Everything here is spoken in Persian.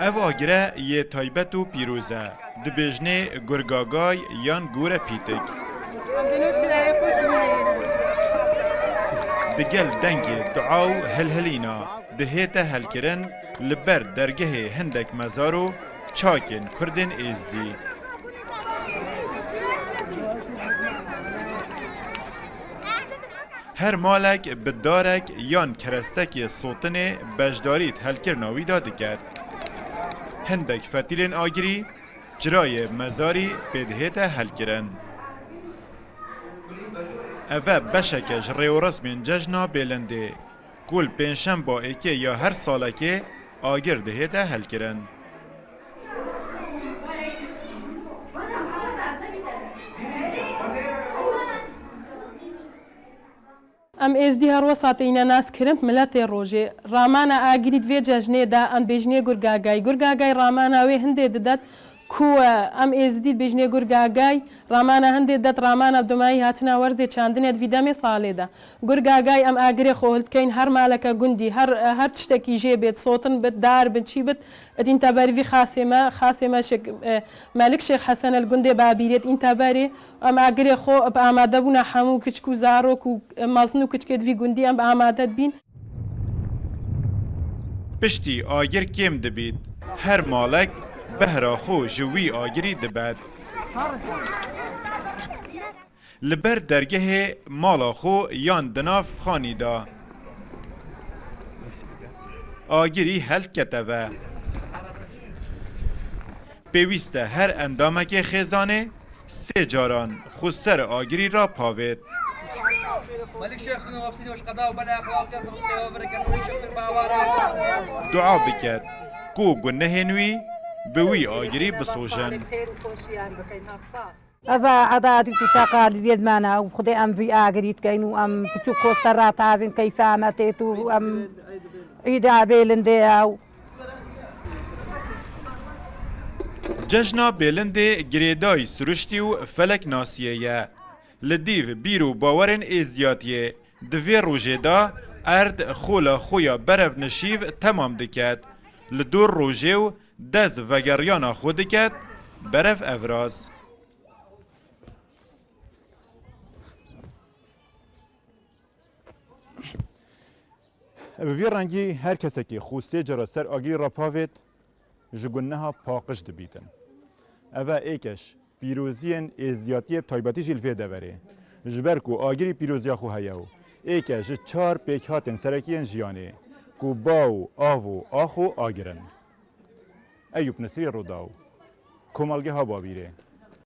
او آگره یه تایبت و پیروزه دبیجنه گرگاگای یان گوره پیتک دگل دنگی دعاو هلهلینا دهیت هلکرن لبر درگه هندک مزارو چاکن کردن ازدی هر مالک بدارک یان کرستک سلطن بجداریت هلکرناوی دادکد هندک فتیلن آگری جرای مزاری بدهیت هلکرن اوه بشکش ریو رسمین ججنا بلنده کل پنشن با ایکه یا هر سالکه آگر دهیت هلکرن ام ازدی هر وسط اینا ناس کرم ملت روجه رامانا آگرید وی ججنه دا ان بجنه گرگاگای رامانا وی هنده داد کو ام ازدی بجنه گرگاگای رامانا هنده داد رامانا دمایی هاتنا ورزه چاندنه ویدام ساله دا گرگاگای ام آگری خوهلت کین هر مالک گندی هر تشتکی جیبت صوتن بت دار بت چی بت ادین تباری وی خاصمه شک ملک شیخ حسن الگندی بابیرت این تباری ام آگری خو ب آماده بونا حمو کچکو زارو کو مازنو کچکت وی گندی ام آماده بین پشتی آگر کم دبید هر مالک بهرا خو جوی آگری دبد لبر درگه مالا خو یان دناف خانی دا آگری هل کتوه پیوسته هر اندامک خزانه سه جاران خود سر آگری را پاوید دعا بکد کو گنه نوی بوی آگری بسوژن أذا عدادي تقاليد يدمانا وخدي أم في آجريت كينو أم بتشوكو سرات هذين كيف عمتيتو أم عيدا بيلندي ججنا بلنده گریدای سرشتی و فلک ناسیه لدیو بیرو باورن ازدیاتیه دوی روژه دا ارد خولا خویا برف نشیو تمام دکد لدور روژه و دز وگریانا خود دکد برف افراز به رنگی هر کسی که خوسته جرا سر آگری را پاوید جگنها پاقش دبیتن. اوه ایکش پیروزین ازدیاتی تایباتی جلوه دوره. جبر کو آگری پیروزی خو هیاو. ایکش چار پیک هاتن سرکین جیانه. کو باو آو آخو آگرن. ایوب نصری روداو. کمالگه ها باویره.